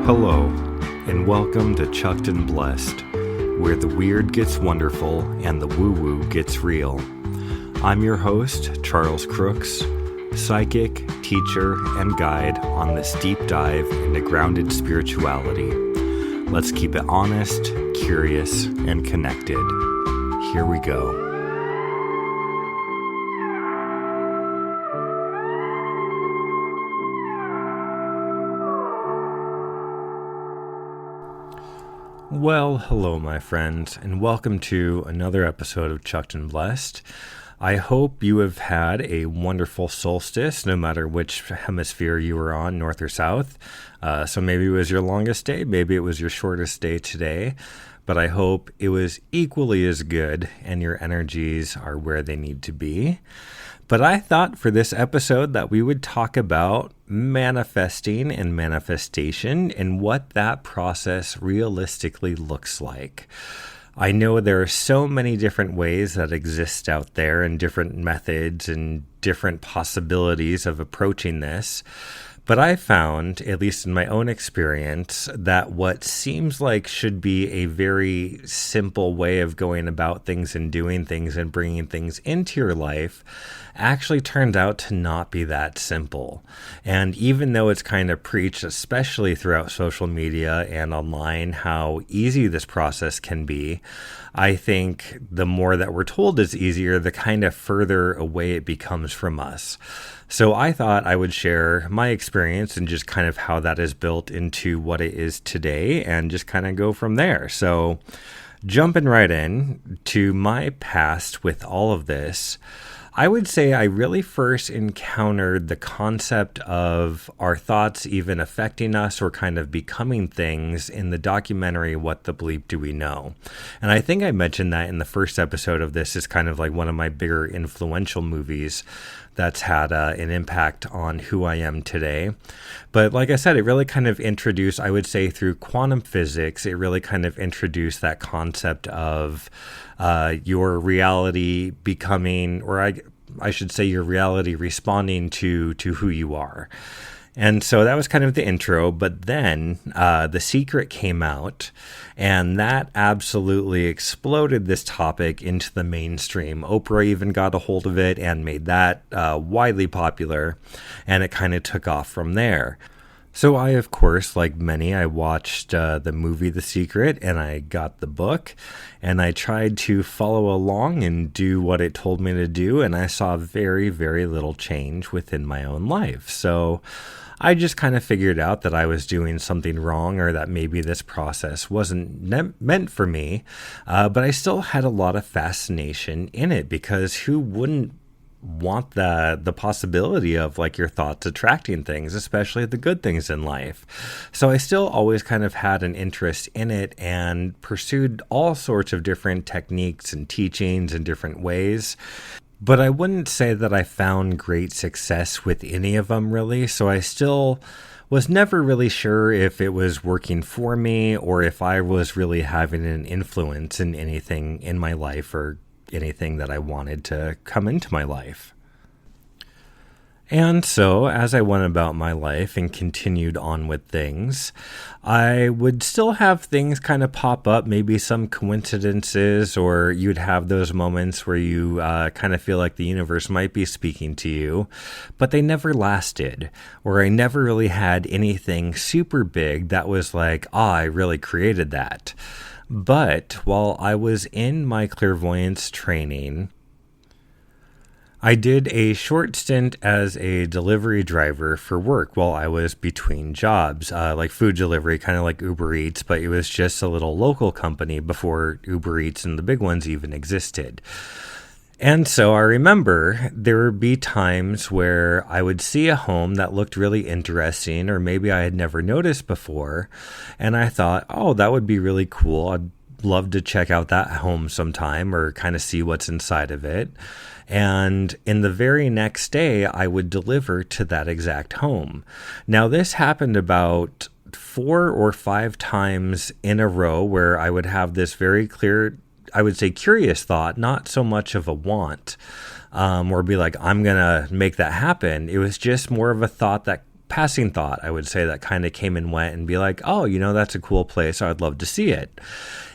Hello, and welcome to Chucked and Blessed, where the weird gets wonderful and the woo-woo gets real. I'm your host, Charles Crooks, psychic, teacher, and guide on this deep dive into grounded spirituality. Let's keep it honest, curious, and connected. Here we go. Well, hello, my friends, and welcome to another episode of Chucked and Blessed. I hope you have had a wonderful solstice, no matter which hemisphere you were on, north or south. So maybe it was your longest day, maybe it was your shortest day today, but I hope it was equally as good and your energies are where they need to be. But I thought for this episode that we would talk about manifesting and manifestation and what that process realistically looks like. I know there are so many different ways that exist out there and different methods and different possibilities of approaching this. But I found, at least in my own experience, that what seems like should be a very simple way of going about things and doing things and bringing things into your life actually turned out to not be that simple. And even though it's kind of preached, especially throughout social media and online, how easy this process can be, I think the more that we're told it's easier, the kind of further away it becomes from us. So I thought I would share my experience and just kind of how that is built into what it is today and just kind of go from there. So jumping right in to my past with all of this, I would say I really first encountered the concept of our thoughts even affecting us or kind of becoming things in the documentary, What the Bleep Do We Know? And I think I mentioned that in the first episode of this is kind of like one of my bigger influential movies that's had an impact on who I am today. But like I said, it really kind of introduced, I would say through quantum physics, it really kind of introduced that concept of your reality becoming, or I should say your reality responding to who you are. And so that was kind of the intro, but then The Secret came out, and that absolutely exploded this topic into the mainstream. Oprah even got a hold of it and made that widely popular, and it kind of took off from there. So I, of course, like many, I watched the movie The Secret, and I got the book, and I tried to follow along and do what it told me to do, and I saw very, very little change within my own life. So I just kind of figured out that I was doing something wrong, or that maybe this process wasn't meant for me, but I still had a lot of fascination in it, because who wouldn't want the possibility of like your thoughts attracting things, especially the good things in life. So I still always kind of had an interest in it and pursued all sorts of different techniques and teachings in different ways. But I wouldn't say that I found great success with any of them really. So I still was never really sure if it was working for me or if I was really having an influence in anything in my life or anything that I wanted to come into my life. And so as I went about my life and continued on with things, I would still have things kind of pop up, maybe some coincidences, or you'd have those moments where you kind of feel like the universe might be speaking to you, but they never lasted, or I never really had anything super big that was like, I really created that. But while I was in my clairvoyance training, I did a short stint as a delivery driver for work while I was between jobs, like food delivery, kind of like Uber Eats, but it was just a little local company before Uber Eats and the big ones even existed. And so I remember there would be times where I would see a home that looked really interesting, or maybe I had never noticed before, and I thought, oh, that would be really cool. I'd love to check out that home sometime or kind of see what's inside of it. And in the very next day, I would deliver to that exact home. Now, this happened about 4 or 5 times in a row where I would have this very clear, I would say curious thought, not so much of a want, or be like, I'm going to make that happen. It was just more of a thought that passing thought, I would say, that kind of came and went and be like, oh, that's a cool place. I'd love to see it.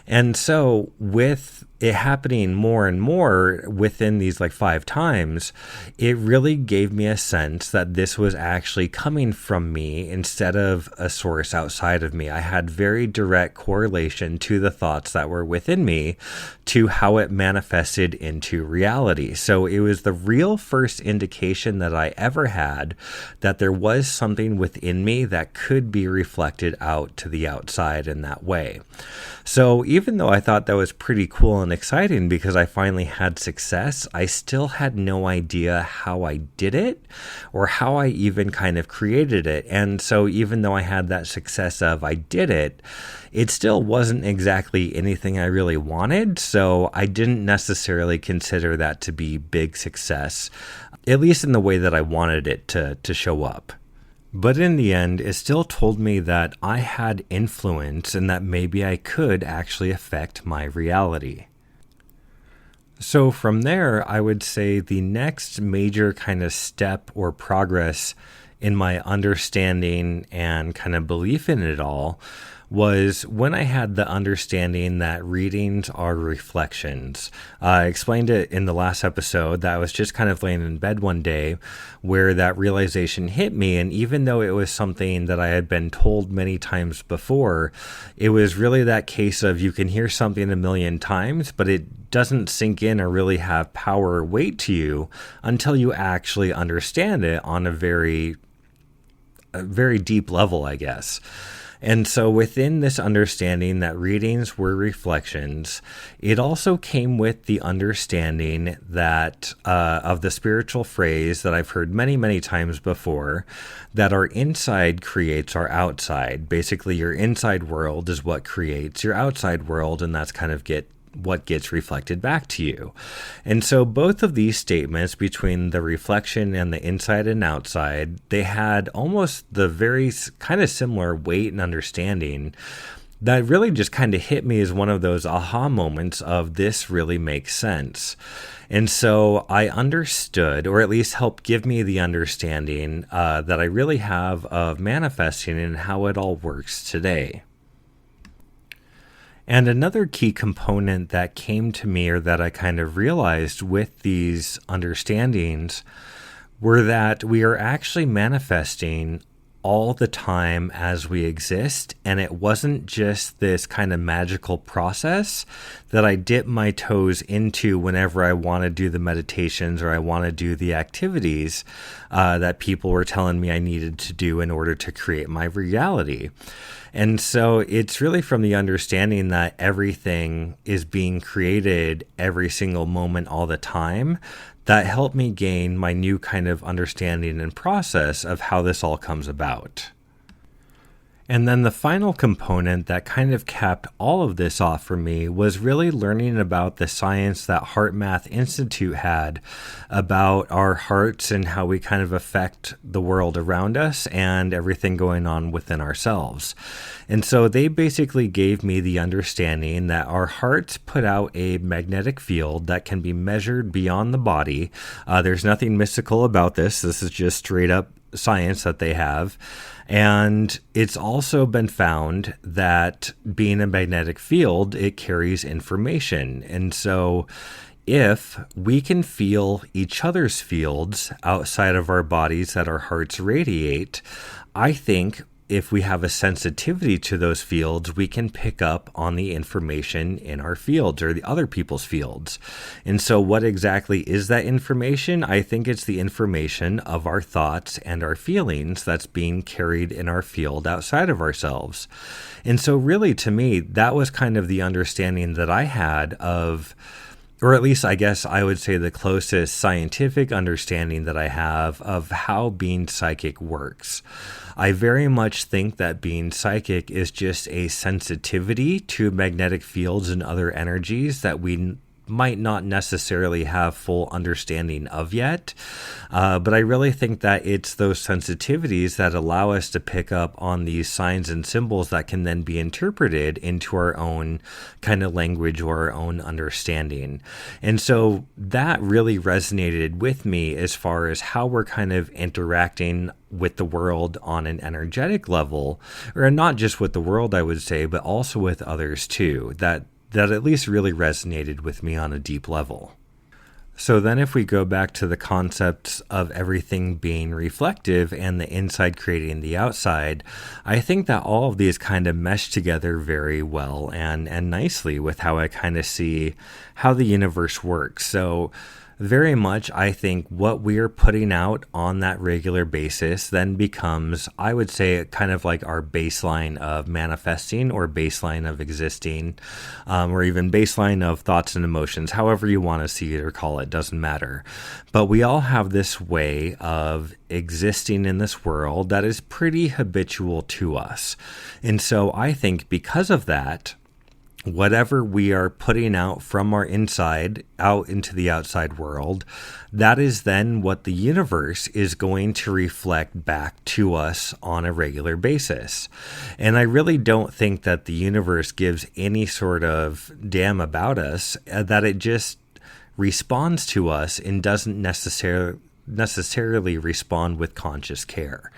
And so with it happening more and more within these 5 times, it really gave me a sense that this was actually coming from me instead of a source outside of me. I had very direct correlation to the thoughts that were within me to how it manifested into reality. So it was the real first indication that I ever had that there was something within me that could be reflected out to the outside in that way. So even though I thought that was pretty cool and exciting because I finally had success, I still had no idea how I did it or how I even kind of created it. And so even though I had that success of I did it, it still wasn't exactly anything I really wanted. So I didn't necessarily consider that to be big success, at least in the way that I wanted it to show up. But in the end, it still told me that I had influence and that maybe I could actually affect my reality. So from there, I would say the next major kind of step or progress in my understanding and kind of belief in it all was when I had the understanding that readings are reflections. I explained it in the last episode that I was just kind of laying in bed one day where that realization hit me. And even though it was something that I had been told many times before, it was really that case of you can hear something a million times, but it doesn't sink in or really have power or weight to you until you actually understand it on a very deep level, I guess. And so within this understanding that readings were reflections, it also came with the understanding that of the spiritual phrase that I've heard many, many times before, that our inside creates our outside. Basically, your inside world is what creates your outside world, and that's kind of what gets reflected back to you. And so both of these statements between the reflection and the inside and outside, they had almost the very kind of similar weight and understanding that really just kind of hit me as one of those aha moments of this really makes sense. And so I understood, or at least helped give me the understanding that I really have of manifesting and how it all works today. And another key component that came to me, or that I kind of realized with these understandings, were that we are actually manifesting all the time as we exist. And it wasn't just this kind of magical process that I dip my toes into whenever I want to do the meditations or I want to do the activities that people were telling me I needed to do in order to create my reality. And so it's really from the understanding that everything is being created every single moment all the time that helped me gain my new kind of understanding and process of how this all comes about. And then the final component that kind of capped all of this off for me was really learning about the science that HeartMath Institute had about our hearts and how we kind of affect the world around us and everything going on within ourselves. And so they basically gave me the understanding that our hearts put out a magnetic field that can be measured beyond the body. There's nothing mystical about this. This is just straight up science that they have. And it's also been found that being a magnetic field, it carries information. And so if we can feel each other's fields outside of our bodies that our hearts radiate, I think if we have a sensitivity to those fields, we can pick up on the information in our fields or the other people's fields. And so what exactly is that information? I think it's the information of our thoughts and our feelings that's being carried in our field outside of ourselves. And so really, to me, that was kind of the understanding that I had of, or at least I guess I would say the closest scientific understanding that I have of how being psychic works. I very much think that being psychic is just a sensitivity to magnetic fields and other energies that we might not necessarily have full understanding of yet. But I really think that it's those sensitivities that allow us to pick up on these signs and symbols that can then be interpreted into our own kind of language or our own understanding. And so that really resonated with me as far as how we're kind of interacting with the world on an energetic level, or not just with the world, I would say, but also with others too. That at least really resonated with me on a deep level. So then if we go back to the concepts of everything being reflective and the inside creating the outside, I think that all of these kind of mesh together very well and nicely with how I kind of see how the universe works. So very much, I think what we are putting out on that regular basis then becomes, I would say, kind of like our baseline of manifesting or baseline of existing, or even baseline of thoughts and emotions, however you want to see it or call it, doesn't matter. But we all have this way of existing in this world that is pretty habitual to us. And so I think because of that, whatever we are putting out from our inside out into the outside world, that is then what the universe is going to reflect back to us on a regular basis. And I really don't think that the universe gives any sort of damn about us, that it just responds to us and doesn't necessarily respond with conscious care.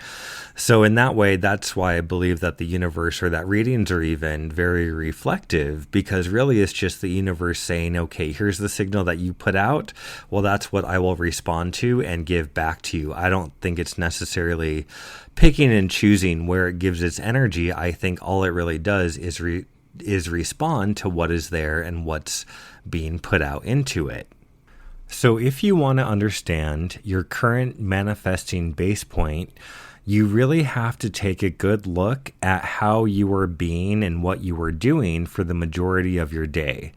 So in that way, that's why I believe that the universe, or that readings are even very reflective, because really it's just the universe saying, okay, here's the signal that you put out. Well, that's what I will respond to and give back to you. I don't think it's necessarily picking and choosing where it gives its energy. I think all it really does is respond to what is there and what's being put out into it. So if you want to understand your current manifesting base point, you really have to take a good look at how you are being and what you are doing for the majority of your day.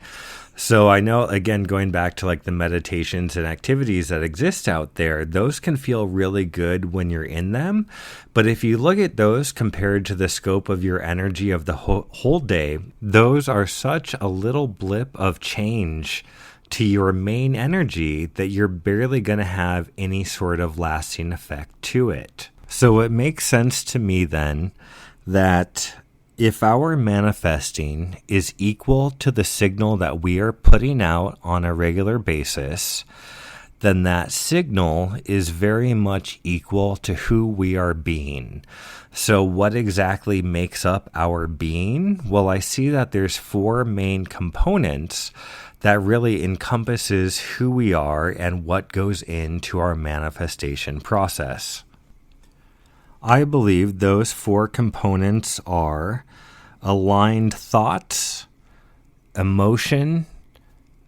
So I know, again, going back to like the meditations and activities that exist out there, those can feel really good when you're in them. But if you look at those compared to the scope of your energy of the whole day, those are such a little blip of change to your main energy that you're barely going to have any sort of lasting effect to it. So it makes sense to me then that if our manifesting is equal to the signal that we are putting out on a regular basis, then that signal is very much equal to who we are being. So what exactly makes up our being? Well, I see that there's 4 main components that really encompasses who we are and what goes into our manifestation process. I believe those 4 components are aligned thoughts, emotion,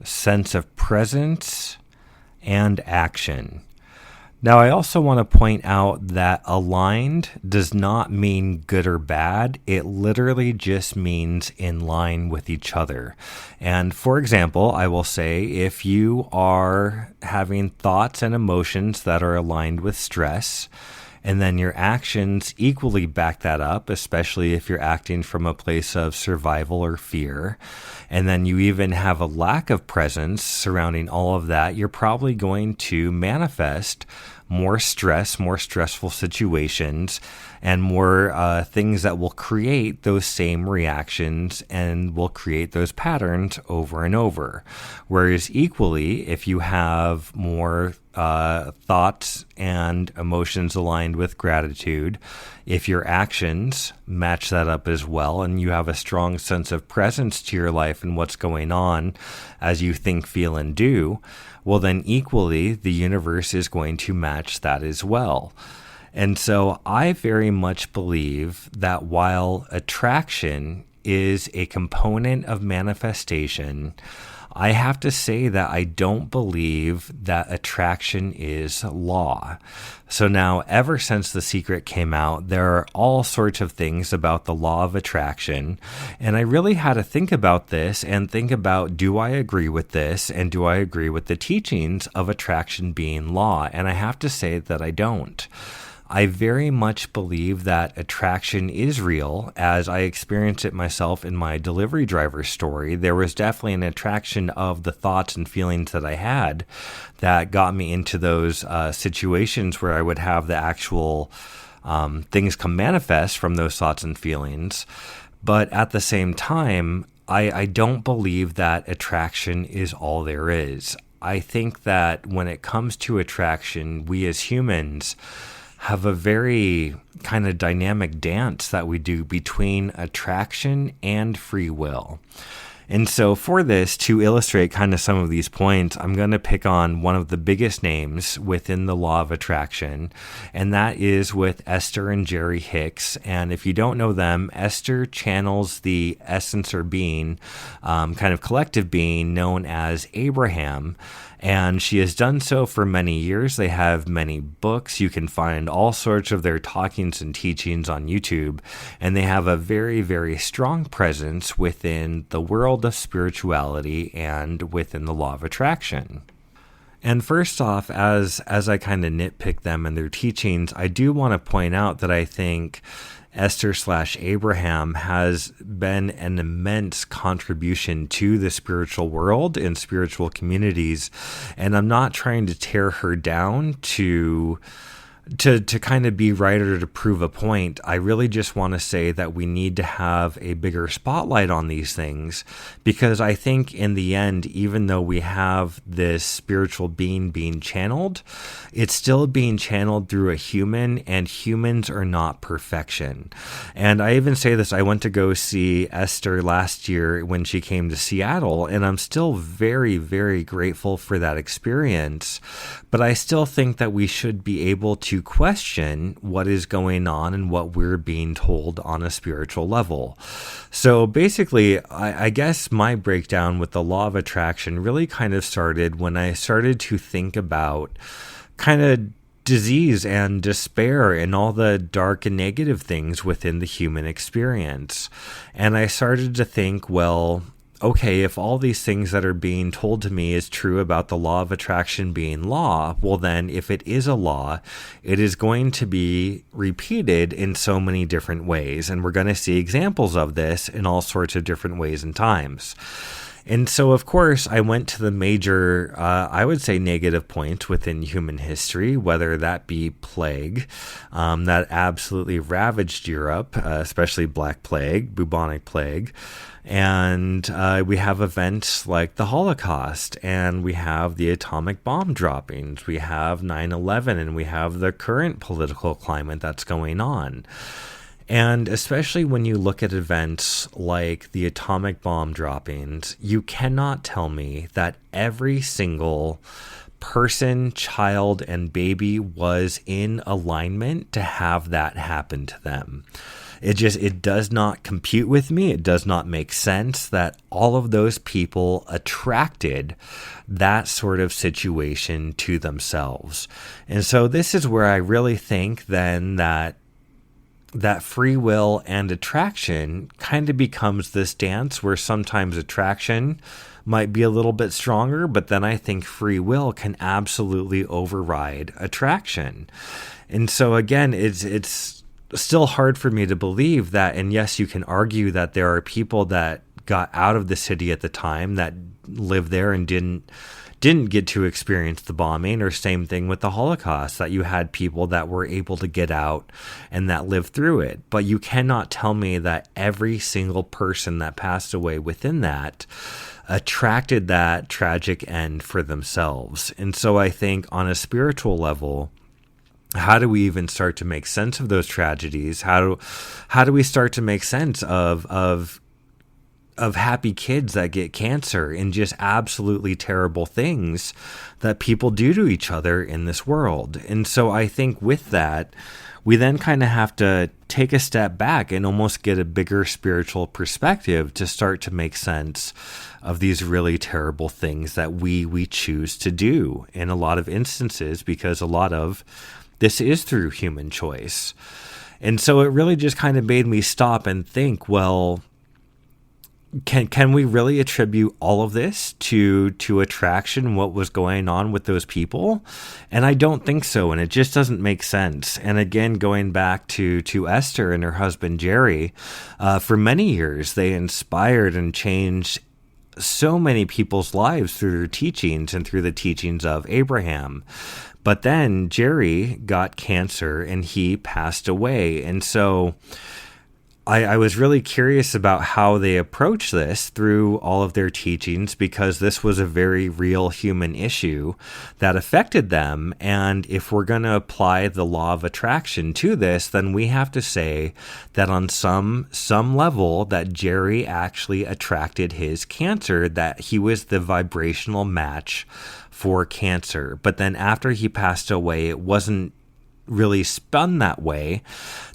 sense of presence, and action. Now, I also want to point out that aligned does not mean good or bad. It literally just means in line with each other. And for example, I will say if you are having thoughts and emotions that are aligned with stress, and then your actions equally back that up, especially if you're acting from a place of survival or fear, and then you even have a lack of presence surrounding all of that, you're probably going to manifest more stress, more stressful situations, and more things that will create those same reactions and will create those patterns over and over. Whereas equally, if you have more thoughts and emotions aligned with gratitude, if your actions match that up as well, and you have a strong sense of presence to your life and what's going on as you think, feel, and do, well, then equally, the universe is going to match that as well. And so I very much believe that while attraction is a component of manifestation, I have to say that I don't believe that attraction is law. So now, ever since The Secret came out, there are all sorts of things about the law of attraction. And I really had to think about this and think about, do I agree with this? And do I agree with the teachings of attraction being law? And I have to say that I don't. I very much believe that attraction is real, as I experienced it myself in my delivery driver story. There was definitely an attraction of the thoughts and feelings that I had that got me into those situations where I would have the actual things come manifest from those thoughts and feelings. But at the same time, I don't believe that attraction is all there is. I think that when it comes to attraction, we as humans have a very kind of dynamic dance that we do between attraction and free will. And so for this, to illustrate kind of some of these points, I'm going to pick on one of the biggest names within the law of attraction, and that is with Esther and Jerry Hicks. And if you don't know them, Esther channels the essence or being, kind of collective being known as Abraham. And she has done so for many years. They have many books. You can find all sorts of their talkings and teachings on YouTube. And they have a very, very strong presence within the world of spirituality and within the law of attraction. And first off, as I kind of nitpick them and their teachings, I do want to point out that I think Esther/Abraham has been an immense contribution to the spiritual world and spiritual communities. And I'm not trying to tear her down to kind of be right or to prove a point. I really just want to say that we need to have a bigger spotlight on these things, because I think in the end, even though we have this spiritual being channeled, it's still being channeled through a human, and humans are not perfection. And I even say this, I went to go see Esther last year when she came to Seattle, and I'm still very, very grateful for that experience. But I still think that we should be able to question what is going on and what we're being told on a spiritual level. So basically, I guess my breakdown with the law of attraction really kind of started when I started to think about kind of disease and despair and all the dark and negative things within the human experience. And I started to think, well, okay, if all these things that are being told to me is true about the law of attraction being law, well then, if it is a law, it is going to be repeated in so many different ways. And we're going to see examples of this in all sorts of different ways and times. And so, of course, I went to the major, I would say, negative points within human history, whether that be plague, that absolutely ravaged Europe, especially Black Plague, bubonic plague. And we have events like the Holocaust, and we have the atomic bomb droppings, we have 9/11, and we have the current political climate that's going on. And especially when you look at events like the atomic bomb droppings, you cannot tell me that every single person, child, and baby was in alignment to have that happen to them. It does not compute with me. It does not make sense that all of those people attracted that sort of situation to themselves. And so this is where I really think then that free will and attraction kind of becomes this dance where sometimes attraction might be a little bit stronger, but then I think free will can absolutely override attraction. And so again, it's still hard for me to believe that, and yes, you can argue that there are people that got out of the city at the time that lived there and didn't get to experience the bombing, or same thing with the Holocaust, that you had people that were able to get out and that lived through it. But you cannot tell me that every single person that passed away within that attracted that tragic end for themselves. And so I think on a spiritual level, how do we even start to make sense of those tragedies? How do we start to make sense of happy kids that get cancer and just absolutely terrible things that people do to each other in this world? And so I think with that, we then kind of have to take a step back and almost get a bigger spiritual perspective to start to make sense of these really terrible things that we choose to do in a lot of instances, because a lot of this is through human choice. And so it really just kind of made me stop and think, well, can we really attribute all of this to attraction, what was going on with those people? And I don't think so, and it just doesn't make sense. And again, going back to Esther and her husband Jerry, for many years they inspired and changed so many people's lives through their teachings and through the teachings of Abraham. But then Jerry got cancer and he passed away. And so I was really curious about how they approached this through all of their teachings, because this was a very real human issue that affected them. And if we're going to apply the law of attraction to this, then we have to say that on some level that Jerry actually attracted his cancer, that he was the vibrational match for cancer. But then after he passed away, it wasn't really spun that way,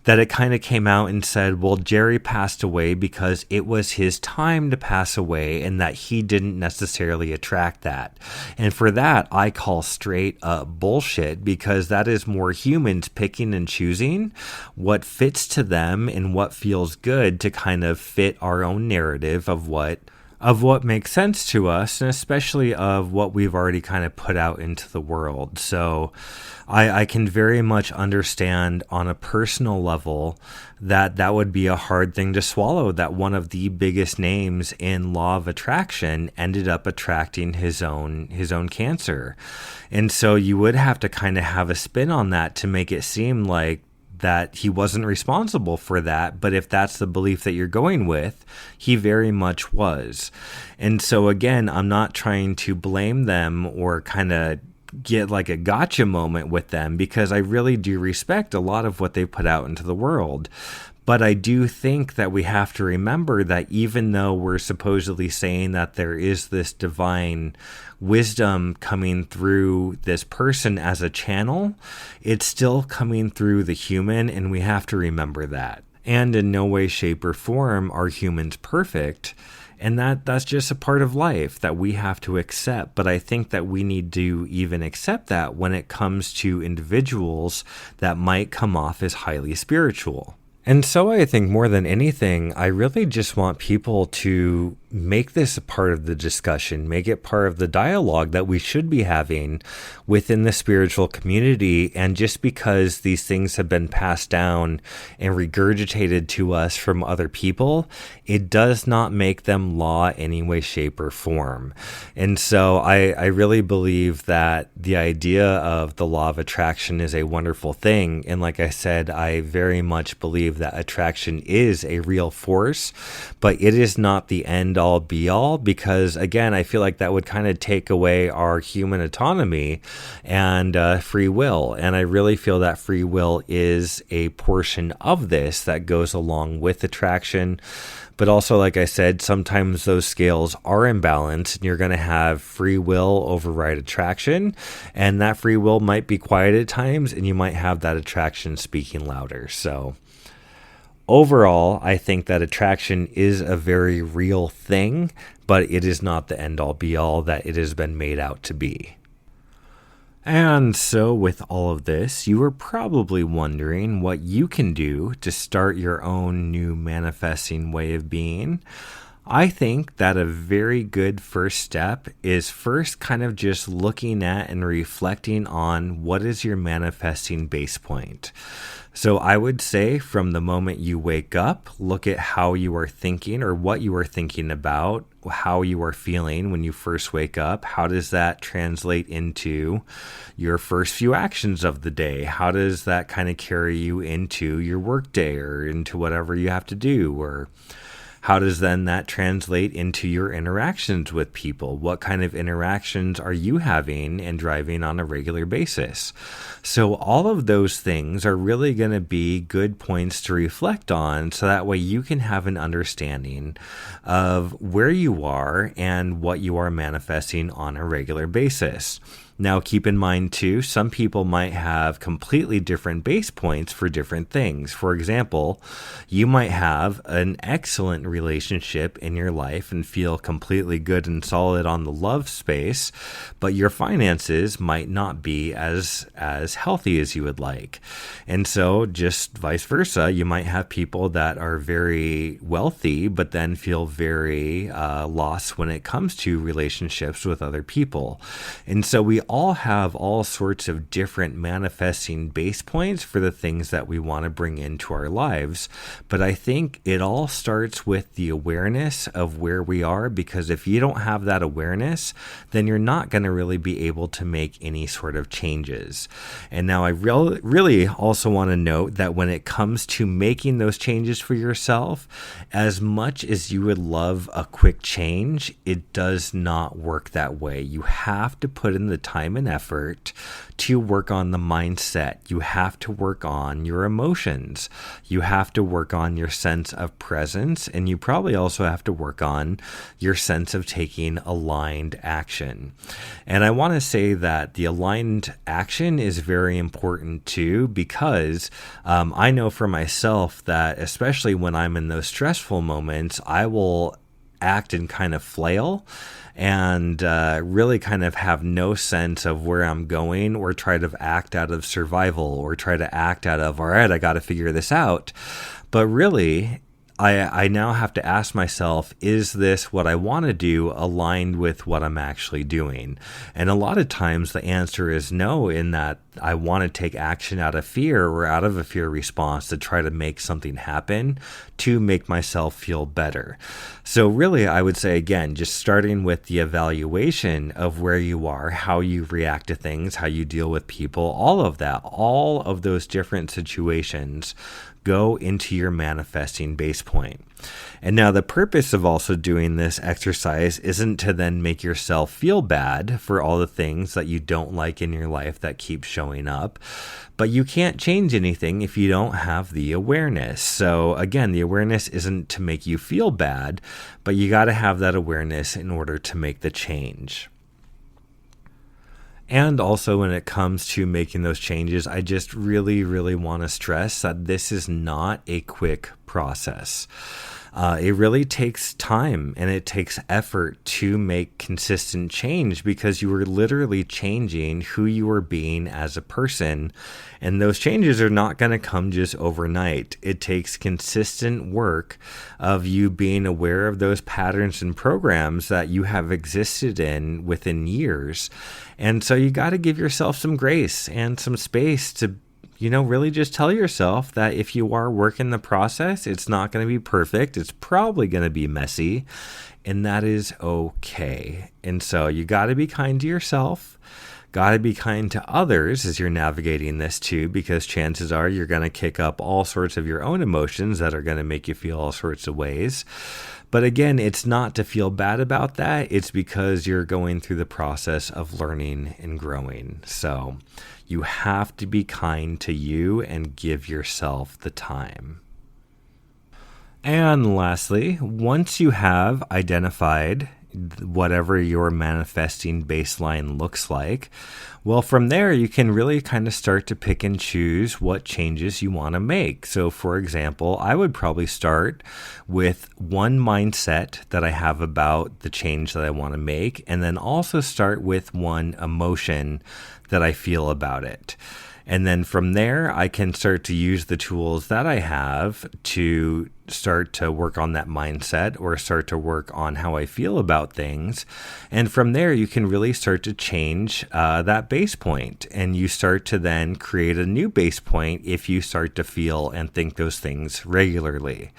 that it kind of came out and said, well, Jerry passed away because it was his time to pass away, and that he didn't necessarily attract that. And for that, I call straight up bullshit, because that is more humans picking and choosing what fits to them and what feels good to kind of fit our own narrative of what makes sense to us, and especially of what we've already kind of put out into the world. So I can very much understand on a personal level that would be a hard thing to swallow, that one of the biggest names in law of attraction ended up attracting his own cancer. And so you would have to kind of have a spin on that to make it seem like that he wasn't responsible for that. But if that's the belief that you're going with, he very much was. And so again, I'm not trying to blame them or kind of get like a gotcha moment with them, because I really do respect a lot of what they put out into the world. But I do think that we have to remember that even though we're supposedly saying that there is this divine wisdom coming through this person as a channel, it's still coming through the human, and we have to remember that. And in no way, shape, or form are humans perfect. And that's just a part of life that we have to accept. But I think that we need to even accept that when it comes to individuals that might come off as highly spiritual. And so I think more than anything, I really just want people to make this a part of the discussion, make it part of the dialogue that we should be having within the spiritual community. And just because these things have been passed down and regurgitated to us from other people, it does not make them law any way, shape, or form. And so I really believe that the idea of the law of attraction is a wonderful thing. And like I said, I very much believe that attraction is a real force, but it is not the end all be all, because again, I feel like that would kind of take away our human autonomy and free will. And I really feel that free will is a portion of this that goes along with attraction. But also, like I said, sometimes those scales are imbalanced, and you're going to have free will override attraction, and that free will might be quiet at times, and you might have that attraction speaking louder. So overall, I think that attraction is a very real thing, but it is not the end-all be-all that it has been made out to be. And so with all of this, you are probably wondering what you can do to start your own new manifesting way of being. I think that a very good first step is first kind of just looking at and reflecting on what is your manifesting base point. So I would say from the moment you wake up, look at how you are thinking or what you are thinking about, how you are feeling when you first wake up. How does that translate into your first few actions of the day? How does that kind of carry you into your work day or into whatever you have to do? Or how does then that translate into your interactions with people? What kind of interactions are you having and driving on a regular basis? So all of those things are really going to be good points to reflect on, so that way you can have an understanding of where you are and what you are manifesting on a regular basis. Now, keep in mind too, some people might have completely different base points for different things. For example, you might have an excellent relationship in your life and feel completely good and solid on the love space, but your finances might not be as healthy as you would like. And so just vice versa, you might have people that are very wealthy, but then feel very lost when it comes to relationships with other people. And so we all have all sorts of different manifesting base points for the things that we want to bring into our lives. But I think it all starts with the awareness of where we are, because if you don't have that awareness, then you're not going to really be able to make any sort of changes. And now I really also want to note that when it comes to making those changes for yourself, as much as you would love a quick change, it does not work that way. You have to put in the time and effort to work on the mindset. You have to work on your emotions. You have to work on your sense of presence, and you probably also have to work on your sense of taking aligned action. And I want to say that the aligned action is very important too, because I know for myself that especially when I'm in those stressful moments, I will act and kind of flail and really kind of have no sense of where I'm going, or try to act out of survival, or try to act out of, all right, I got to figure this out. But really, I now have to ask myself, is this what I want to do aligned with what I'm actually doing? And a lot of times the answer is no, in that I want to take action out of fear, or out of a fear response to try to make something happen to make myself feel better. So really, I would say, again, just starting with the evaluation of where you are, how you react to things, how you deal with people, all of that, all of those different situations go into your manifesting base point. And now the purpose of also doing this exercise isn't to then make yourself feel bad for all the things that you don't like in your life that keep showing up, but you can't change anything if you don't have the awareness. So again, the awareness isn't to make you feel bad, but you got to have that awareness in order to make the change. And also when it comes to making those changes, I just really, really want to stress that this is not a quick process. It really takes time and it takes effort to make consistent change, because you are literally changing who you are being as a person. And those changes are not going to come just overnight. It takes consistent work of you being aware of those patterns and programs that you have existed in within years. And so you got to give yourself some grace and some space to really just tell yourself that if you are working the process, it's not going to be perfect. It's probably going to be messy, and that is okay. And so you got to be kind to yourself, got to be kind to others as you're navigating this too, because chances are you're going to kick up all sorts of your own emotions that are going to make you feel all sorts of ways. But again, it's not to feel bad about that. It's because you're going through the process of learning and growing. So you have to be kind to you and give yourself the time. And lastly, once you have identified whatever your manifesting baseline looks like, well, from there, you can really kind of start to pick and choose what changes you want to make. So, for example, I would probably start with one mindset that I have about the change that I want to make, and then also start with one emotion that I feel about it. And then from there, I can start to use the tools that I have to start to work on that mindset, or start to work on how I feel about things. And from there, you can really start to change that base point. And you start to then create a new base point if you start to feel and think those things regularly.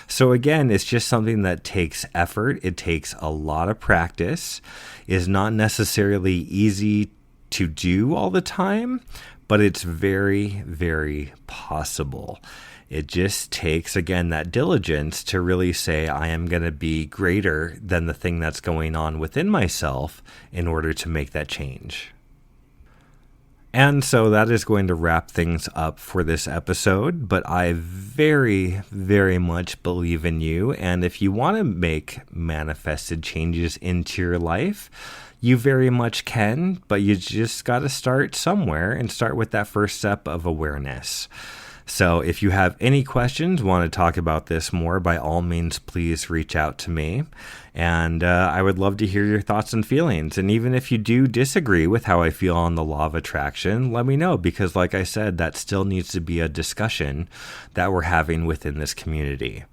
So again, it's just something that takes effort. It takes a lot of practice. It's not necessarily easy to do all the time, but it's very, very possible. It just takes, again, that diligence to really say, I am going to be greater than the thing that's going on within myself in order to make that change. And so that is going to wrap things up for this episode, but I very, very much believe in you. And if you want to make manifested changes into your life, you very much can, but you just got to start somewhere and start with that first step of awareness. So if you have any questions, want to talk about this more, by all means, please reach out to me. And I would love to hear your thoughts and feelings. And even if you do disagree with how I feel on the law of attraction, let me know, because like I said, that still needs to be a discussion that we're having within this community.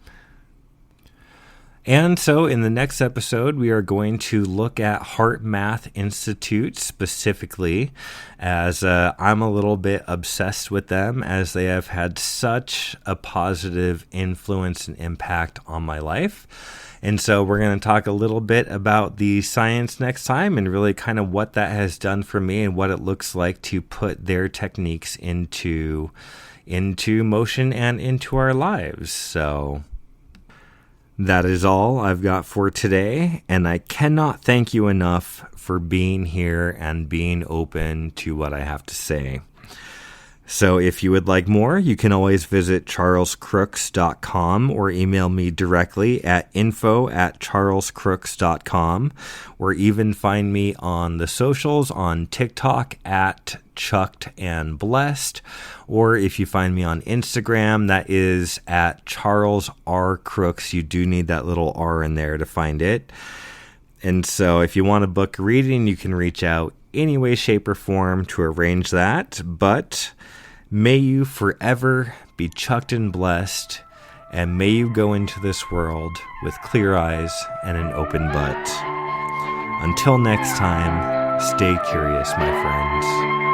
And so in the next episode, we are going to look at HeartMath Institute specifically, as I'm a little bit obsessed with them, as they have had such a positive influence and impact on my life. And so we're going to talk a little bit about the science next time, and really kind of what that has done for me and what it looks like to put their techniques into motion and into our lives. So that is all I've got for today, and I cannot thank you enough for being here and being open to what I have to say. So if you would like more, you can always visit charlescrooks.com or email me directly at info@charlescrooks.com, or even find me on the socials on TikTok at Chucked and Blessed, or if you find me on Instagram, that is at Charles R. Crooks. You do need that little R in there to find it. And so if you want to book a reading, you can reach out any way, shape, or form to arrange that. But may you forever be chucked and blessed, and may you go into this world with clear eyes and an open butt. Until next time, stay curious, my friends.